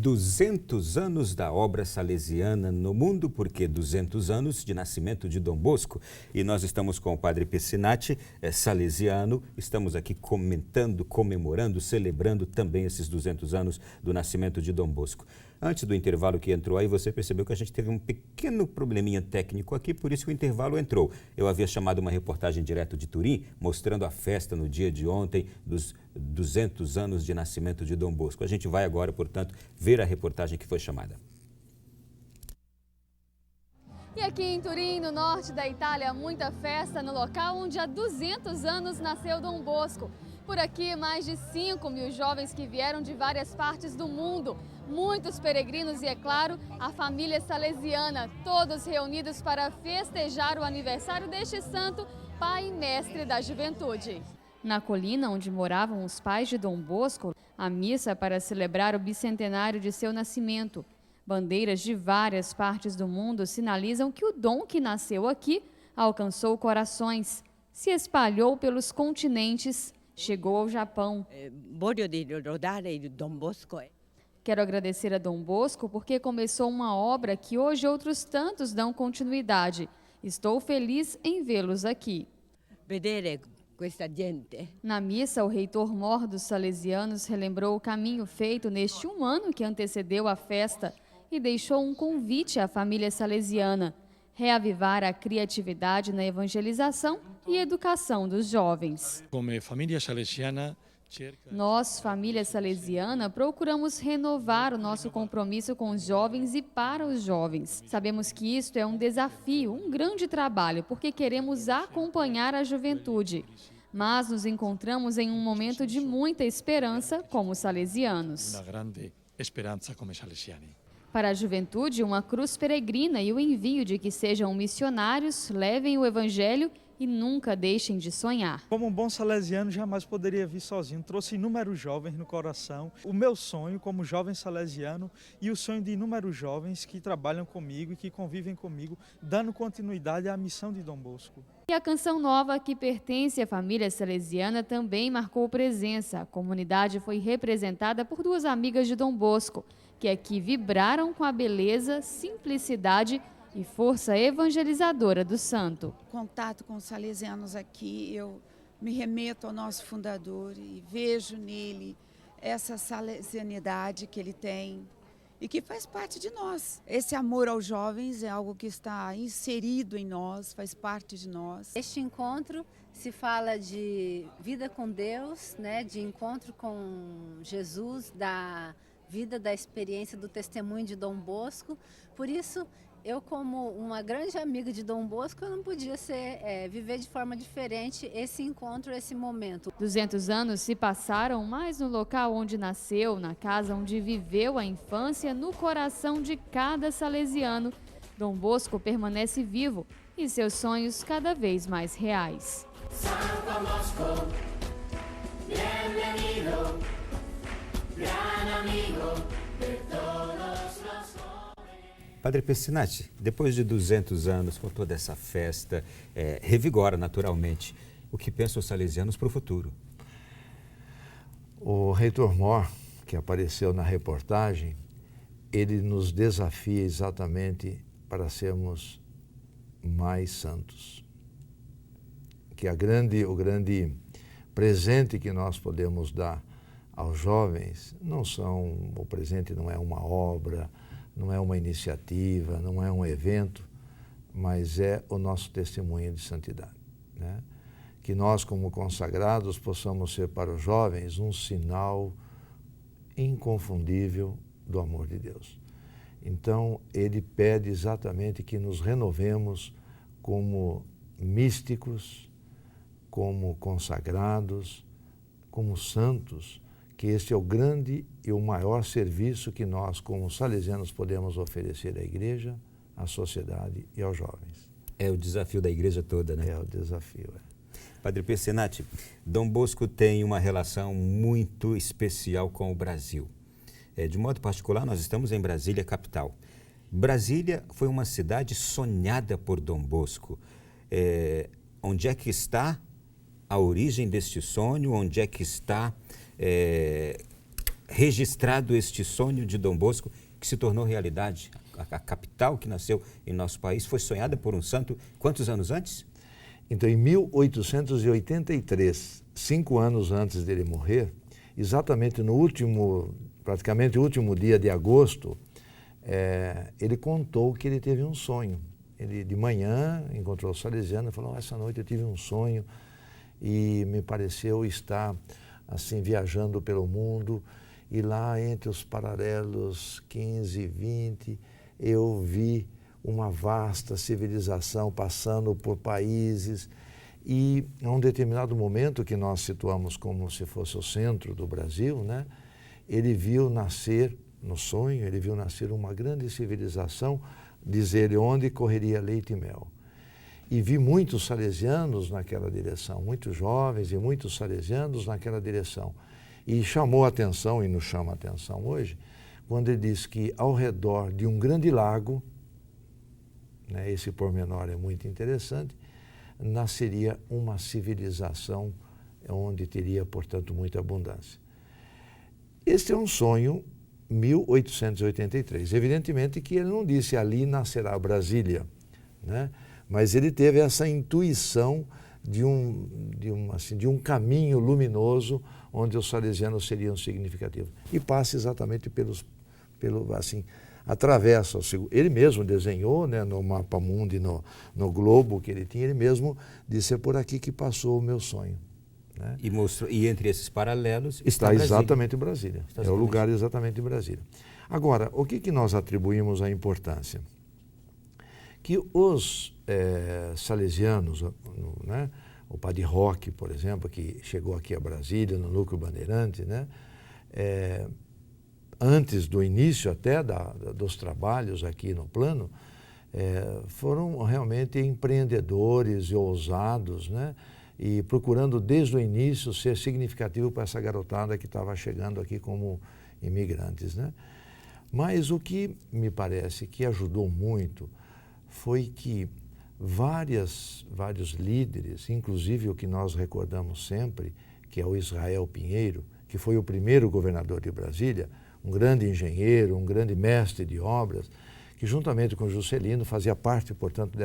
200 anos da obra salesiana no mundo, porque 200 anos de nascimento de Dom Bosco. E nós estamos com o padre Piscinati, salesiano, estamos aqui comentando, comemorando, celebrando também esses 200 anos do nascimento de Dom Bosco. Antes do intervalo que entrou aí, você percebeu que a gente teve um pequeno probleminha técnico aqui, por isso que o intervalo entrou. Eu havia chamado uma reportagem direto de Turim, mostrando a festa no dia de ontem dos 200 anos de nascimento de Dom Bosco. A gente vai agora, portanto, ver a reportagem que foi chamada. E aqui em Turim, no norte da Itália, muita festa no local onde há 200 anos nasceu Dom Bosco. Por aqui, mais de 5.000 jovens que vieram de várias partes do mundo. Muitos peregrinos e, é claro, a família salesiana, todos reunidos para festejar o aniversário deste santo, pai e mestre da juventude. Na colina onde moravam os pais de Dom Bosco, a missa para celebrar o bicentenário de seu nascimento. Bandeiras de várias partes do mundo sinalizam que o dom que nasceu aqui alcançou corações, se espalhou pelos continentes, chegou ao Japão. Quero agradecer a Dom Bosco porque começou uma obra que hoje outros tantos dão continuidade. Estou feliz em vê-los aqui. Na missa, o reitor-mor dos salesianos relembrou o caminho feito neste um ano que antecedeu a festa e deixou um convite à família salesiana: reavivar a criatividade na evangelização e educação dos jovens. Nós, família salesiana, procuramos renovar o nosso compromisso com os jovens e para os jovens. Sabemos que isto é um desafio, um grande trabalho, porque queremos acompanhar a juventude. Mas nos encontramos em um momento de muita esperança como salesianos. Para a juventude, uma cruz peregrina e o envio de que sejam missionários, levem o evangelho e nunca deixem de sonhar. Como um bom salesiano, jamais poderia vir sozinho. Trouxe inúmeros jovens no coração. O meu sonho como jovem salesiano e o sonho de inúmeros jovens que trabalham comigo e que convivem comigo, dando continuidade à missão de Dom Bosco. E a canção nova, que pertence à família salesiana, também marcou presença. A comunidade foi representada por duas amigas de Dom Bosco, que aqui vibraram com a beleza, simplicidade e força evangelizadora do santo. Contato com os salesianos aqui, eu me remeto ao nosso fundador e vejo nele essa salesianidade que ele tem e que faz parte de nós. Esse amor aos jovens é algo que está inserido em nós, faz parte de nós. Este encontro se fala de vida com Deus, né, de encontro com Jesus, da vida, da experiência, do testemunho de Dom Bosco. Por isso, eu, como uma grande amiga de Dom Bosco, eu não podia viver de forma diferente esse encontro, esse momento. 200 anos se passaram, mas no local onde nasceu, na casa onde viveu a infância, no coração de cada salesiano, Dom Bosco permanece vivo e seus sonhos cada vez mais reais. Santo Bosco, bienvenido, gran amigo de todos los. Padre Piscinati, depois de 200 anos, com toda essa festa, revigora naturalmente. O que pensam os salesianos para o futuro? O reitor-mor, que apareceu na reportagem, ele nos desafia exatamente para sermos mais santos. Que o grande presente que nós podemos dar aos jovens o presente não é uma obra, não é uma iniciativa, não é um evento, mas é o nosso testemunho de santidade, né? Que nós, como consagrados, possamos ser para os jovens um sinal inconfundível do amor de Deus. Então, ele pede exatamente que nos renovemos como místicos, como consagrados, como santos, que este é o grande e o maior serviço que nós, como salesianos, podemos oferecer à igreja, à sociedade e aos jovens. É o desafio da igreja toda, né? É o desafio. Padre Piscinati, Dom Bosco tem uma relação muito especial com o Brasil. De modo particular, nós estamos em Brasília, capital. Brasília foi uma cidade sonhada por Dom Bosco. Onde é que está a origem deste sonho? Onde é que está registrado este sonho de Dom Bosco que se tornou realidade. A capital que nasceu em nosso país foi sonhada por um santo quantos anos antes? Então, em 1883, 5 anos antes dele morrer, exatamente no praticamente o último dia de agosto, ele contou que ele teve um sonho. Ele, de manhã, encontrou o salesiano e falou: essa noite eu tive um sonho e me pareceu estar assim viajando pelo mundo, e lá entre os paralelos 15 e 20 eu vi uma vasta civilização passando por países, e a um determinado momento que nós situamos como se fosse o centro do Brasil, né, ele viu nascer, no sonho, ele viu nascer uma grande civilização, diz ele, onde correria leite e mel. E vi muitos salesianos naquela direção, muitos jovens e muitos salesianos naquela direção. E chamou a atenção, e nos chama a atenção hoje, quando ele diz que ao redor de um grande lago, né, esse pormenor é muito interessante, nasceria uma civilização onde teria, portanto, muita abundância. Este é um sonho 1883. Evidentemente que ele não disse ali nascerá Brasília, né? Mas ele teve essa intuição de um caminho luminoso onde os salesianos seriam significativos. E passa exatamente atravessa. Ele mesmo desenhou, né, no mapa mundi, no globo que ele tinha, ele mesmo disse: é por aqui que passou o meu sonho. Né? E mostrou, e entre esses paralelos está Brasília. Exatamente Brasília. É o lugar exatamente em Brasília. Agora, o que nós atribuímos à importância? Que os salesianos, né, o Padre Roque, por exemplo, que chegou aqui a Brasília, no Núcleo Bandeirante, né, antes do início até dos trabalhos aqui no plano, foram realmente empreendedores e ousados, né, e procurando desde o início ser significativo para essa garotada que estava chegando aqui como imigrantes, né? Mas o que me parece que ajudou muito foi que vários líderes, inclusive o que nós recordamos sempre, que é o Israel Pinheiro, que foi o primeiro governador de Brasília, um grande engenheiro, um grande mestre de obras, que juntamente com Juscelino fazia parte, portanto,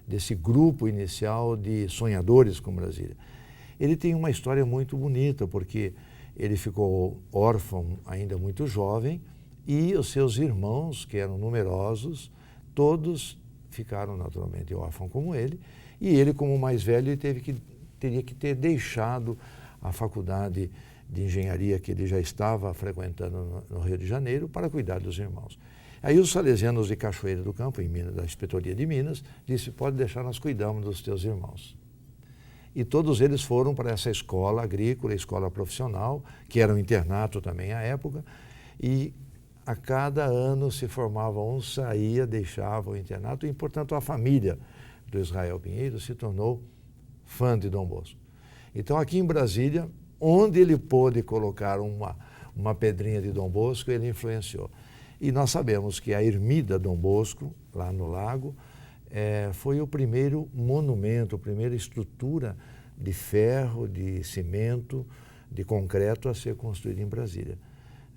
desse grupo inicial de sonhadores com Brasília. Ele tem uma história muito bonita, porque ele ficou órfão ainda muito jovem, e os seus irmãos, que eram numerosos, todos ficaram naturalmente órfãos como ele, e ele, como mais velho, teria que ter deixado a faculdade de engenharia que ele já estava frequentando no Rio de Janeiro para cuidar dos irmãos. Aí os salesianos de Cachoeira do Campo, em Minas, da Inspetoria de Minas, disse: pode deixar, nós cuidamos dos teus irmãos. E todos eles foram para essa escola agrícola, escola profissional, que era um internato também à época, e a cada ano se formava um, saía, deixava o internato, e, portanto, a família do Israel Pinheiro se tornou fã de Dom Bosco. Então, aqui em Brasília, onde ele pôde colocar uma pedrinha de Dom Bosco, ele influenciou. E nós sabemos que a ermida Dom Bosco, lá no lago, foi o primeiro monumento, a primeira estrutura de ferro, de cimento, de concreto a ser construída em Brasília.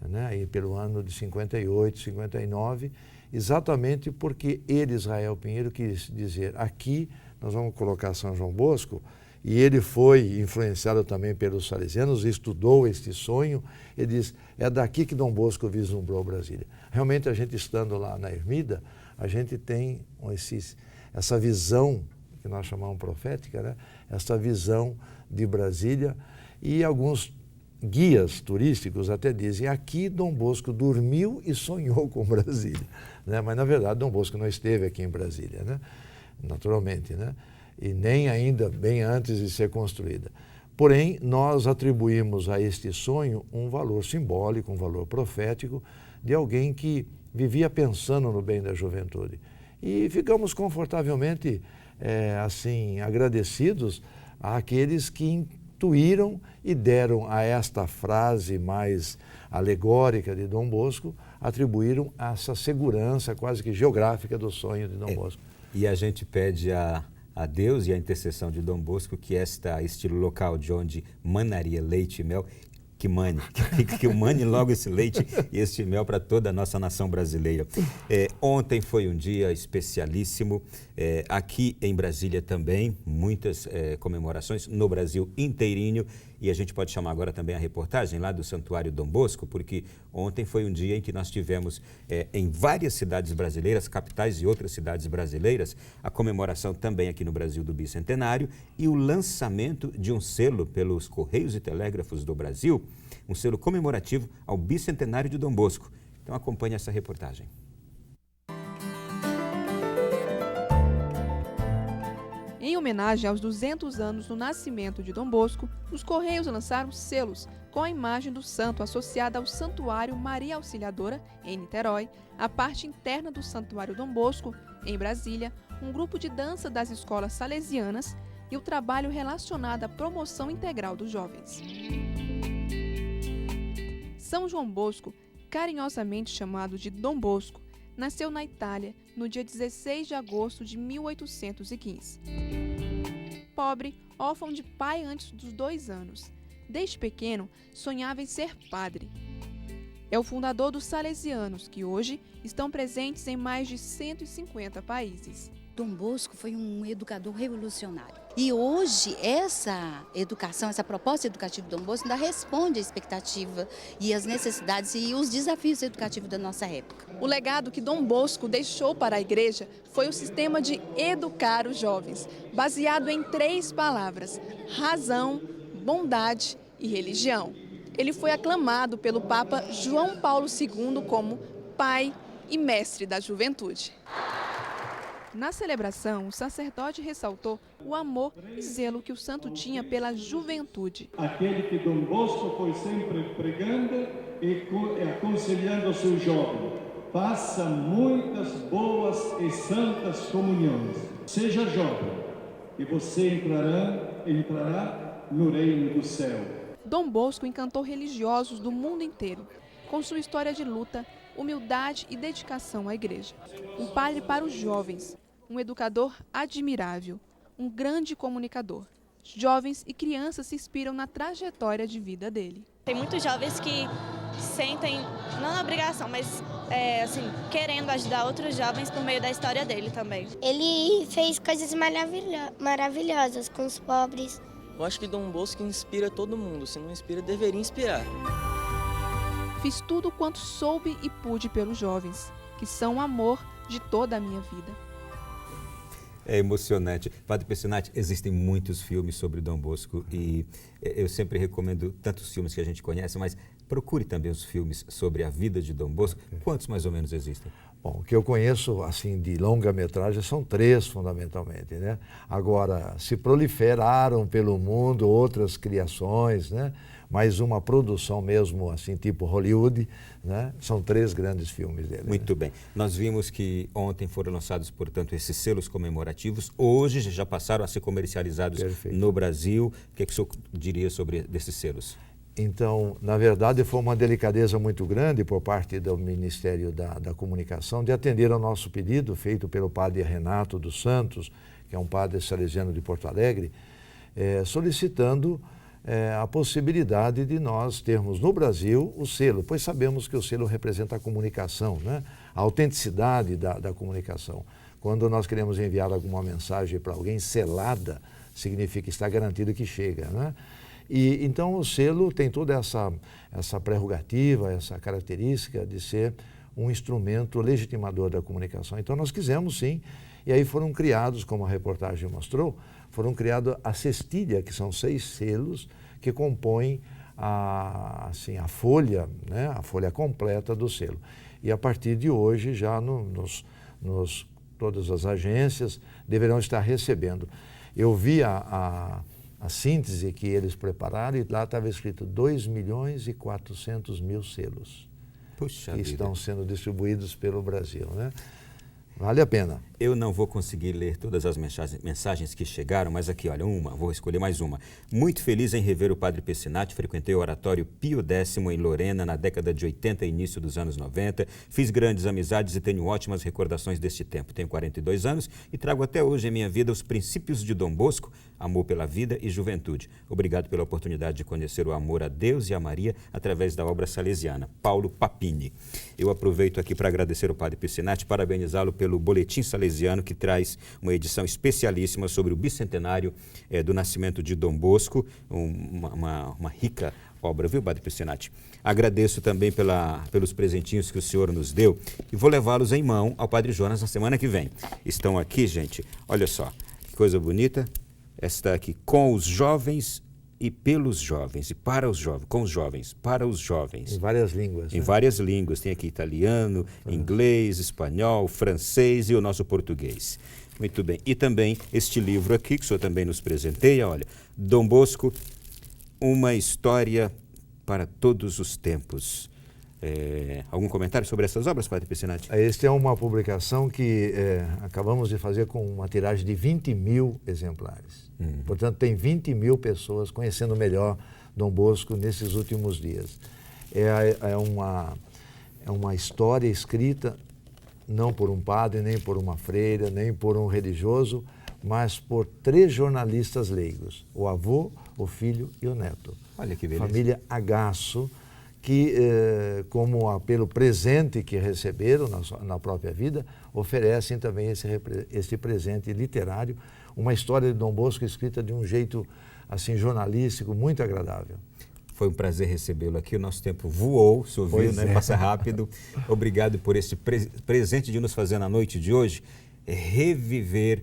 Né? E pelo ano de 58, 59, exatamente porque ele, Israel Pinheiro, quis dizer: aqui nós vamos colocar São João Bosco, e ele foi influenciado também pelos salesianos, estudou este sonho, ele diz: é daqui que Dom Bosco vislumbrou Brasília. Realmente, a gente estando lá na ermida, a gente tem essa visão, que nós chamamos profética, né? Essa visão de Brasília, e alguns guias turísticos até dizem: aqui Dom Bosco dormiu e sonhou com Brasília, né? Mas, na verdade, Dom Bosco não esteve aqui em Brasília, né? Naturalmente, né? E nem ainda bem antes de ser construída. Porém, nós atribuímos a este sonho um valor simbólico, um valor profético, de alguém que vivia pensando no bem da juventude. E ficamos confortavelmente, agradecidos àqueles que intuíram e deram a esta frase mais alegórica de Dom Bosco, atribuíram essa segurança quase que geográfica do sonho de Dom Bosco. E a gente pede a Deus e a intercessão de Dom Bosco que este local de onde manaria leite e mel que mane logo esse leite e este mel para toda a nossa nação brasileira. Ontem foi um dia especialíssimo, aqui em Brasília também, muitas comemorações no Brasil inteirinho, e a gente pode chamar agora também a reportagem lá do Santuário Dom Bosco, porque ontem foi um dia em que nós tivemos em várias cidades brasileiras, capitais e outras cidades brasileiras, a comemoração também aqui no Brasil do Bicentenário e o lançamento de um selo pelos Correios e Telégrafos do Brasil, um selo comemorativo ao Bicentenário de Dom Bosco. Então acompanhe essa reportagem. Em homenagem aos 200 anos do nascimento de Dom Bosco, os Correios lançaram selos com a imagem do santo associada ao Santuário Maria Auxiliadora, em Niterói, a parte interna do Santuário Dom Bosco, em Brasília, um grupo de dança das escolas salesianas e o trabalho relacionado à promoção integral dos jovens. São João Bosco, carinhosamente chamado de Dom Bosco, nasceu na Itália no dia 16 de agosto de 1815. Pobre, órfão de pai antes dos 2 anos, desde pequeno sonhava em ser padre. É o fundador dos Salesianos, que hoje estão presentes em mais de 150 países. Dom Bosco foi um educador revolucionário. E hoje essa educação, essa proposta educativa de Dom Bosco ainda responde à expectativa e às necessidades e os desafios educativos da nossa época. O legado que Dom Bosco deixou para a igreja foi o sistema de educar os jovens, baseado em 3 palavras: razão, bondade e religião. Ele foi aclamado pelo Papa João Paulo II como pai e mestre da juventude. Na celebração, o sacerdote ressaltou o amor e zelo que o santo tinha pela juventude. Aquele que Dom Bosco foi sempre pregando e aconselhando ao seu jovem: faça muitas boas e santas comunhões. Seja jovem e você entrará no reino do céu. Dom Bosco encantou religiosos do mundo inteiro, com sua história de luta, humildade e dedicação à igreja. Um padre para os jovens, um educador admirável, um grande comunicador. Jovens e crianças se inspiram na trajetória de vida dele. Tem muitos jovens que sentem, não na obrigação, mas querendo ajudar outros jovens por meio da história dele também. Ele fez coisas maravilhosas com os pobres. Eu acho que Dom Bosco inspira todo mundo, se não inspira, deveria inspirar. Fiz tudo quanto soube e pude pelos jovens, que são o amor de toda a minha vida. É emocionante. Padre Pessinati, existem muitos filmes sobre Dom Bosco e eu sempre recomendo tantos filmes que a gente conhece, mas procure também os filmes sobre a vida de Dom Bosco. Quantos mais ou menos existem? Bom, o que eu conheço assim de longa-metragem são 3 fundamentalmente, né? Agora, se proliferaram pelo mundo outras criações, né? Mas uma produção mesmo, assim, tipo Hollywood, né? São 3 grandes filmes dele. Muito bem. Nós vimos que ontem foram lançados, portanto, esses selos comemorativos. Hoje já passaram a ser comercializados no Brasil. O que é que o senhor diria sobre esses selos? Então, na verdade, foi uma delicadeza muito grande por parte do Ministério da Comunicação de atender ao nosso pedido feito pelo padre Renato dos Santos, que é um padre salesiano de Porto Alegre, solicitando a possibilidade de nós termos no Brasil o selo, pois sabemos que o selo representa a comunicação, né? A autenticidade da comunicação. Quando nós queremos enviar alguma mensagem para alguém selada, significa que está garantido que chega, né? E então o selo tem toda essa prerrogativa, essa característica de ser um instrumento legitimador da comunicação. Então nós quisemos sim, e aí foram criados, como a reportagem mostrou, foram criados a cestilha, que são 6 selos que compõem a folha, né, a folha completa do selo. E a partir de hoje já todas as agências deverão estar recebendo. Eu vi a síntese que eles prepararam e lá estava escrito 2.400.000 selos. Puxa que vida. Estão sendo distribuídos pelo Brasil, né? Vale a pena. Eu não vou conseguir ler todas as mensagens que chegaram, mas aqui, olha, vou escolher mais uma. Muito feliz em rever o Padre Pessinati, frequentei o Oratório Pio X em Lorena na década de 80 e início dos anos 90. Fiz grandes amizades e tenho ótimas recordações deste tempo. Tenho 42 anos e trago até hoje em minha vida os princípios de Dom Bosco, amor pela vida e juventude. Obrigado pela oportunidade de conhecer o amor a Deus e a Maria através da obra salesiana. Paulo Papini. Eu aproveito aqui para agradecer ao Padre Pessinati, parabenizá-lo pelo Boletim Salesiano, que traz uma edição especialíssima sobre o bicentenário do nascimento de Dom Bosco, uma rica obra, viu, Padre Pessinati? Agradeço também pelos presentinhos que o senhor nos deu e vou levá-los em mão ao Padre Jonas na semana que vem. Estão aqui, gente, olha só, que coisa bonita, esta aqui, com os jovens e pelos jovens, e para os jovens, com os jovens, para os jovens. Em várias línguas. Em várias línguas, tem aqui italiano, inglês, espanhol, francês e o nosso português. Muito bem. E também este livro aqui, que o senhor também nos presenteia, olha, Dom Bosco, uma história para todos os tempos. Algum comentário sobre essas obras, Padre Pessinati? Esta é uma publicação que acabamos de fazer com uma tiragem de 20 mil exemplares. Portanto, tem 20 mil pessoas conhecendo melhor Dom Bosco nesses últimos dias. É uma história escrita não por um padre, nem por uma freira, nem por um religioso, mas por 3 jornalistas leigos, o avô, o filho e o neto. Olha que beleza. Família Agasso, que, como pelo presente que receberam na própria vida, oferecem também esse presente literário, uma história de Dom Bosco escrita de um jeito assim jornalístico, muito agradável. Foi um prazer recebê-lo aqui, o nosso tempo voou, o senhor viu, né? Passa rápido. Obrigado por esse presente de nos fazer na noite de hoje, reviver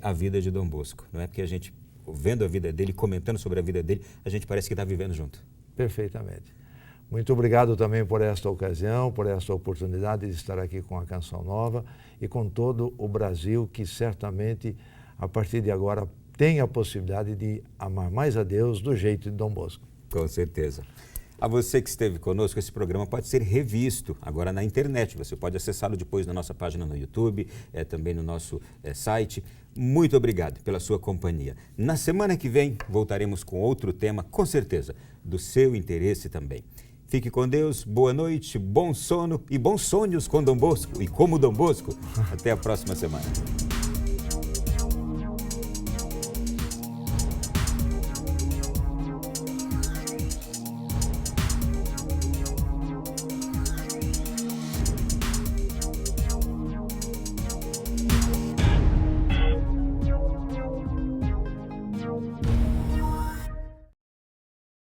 a vida de Dom Bosco, não é? Porque a gente, vendo a vida dele, comentando sobre a vida dele, a gente parece que está vivendo junto. Perfeitamente. Muito obrigado também por esta ocasião, por esta oportunidade de estar aqui com a Canção Nova e com todo o Brasil, que certamente, a partir de agora, tem a possibilidade de amar mais a Deus do jeito de Dom Bosco. Com certeza. A você que esteve conosco, esse programa pode ser revisto agora na internet. Você pode acessá-lo depois na nossa página no YouTube, também no nosso site. Muito obrigado pela sua companhia. Na semana que vem, voltaremos com outro tema, com certeza, do seu interesse também. Fique com Deus, boa noite, bom sono e bons sonhos com Dom Bosco e como Dom Bosco. Até a próxima semana.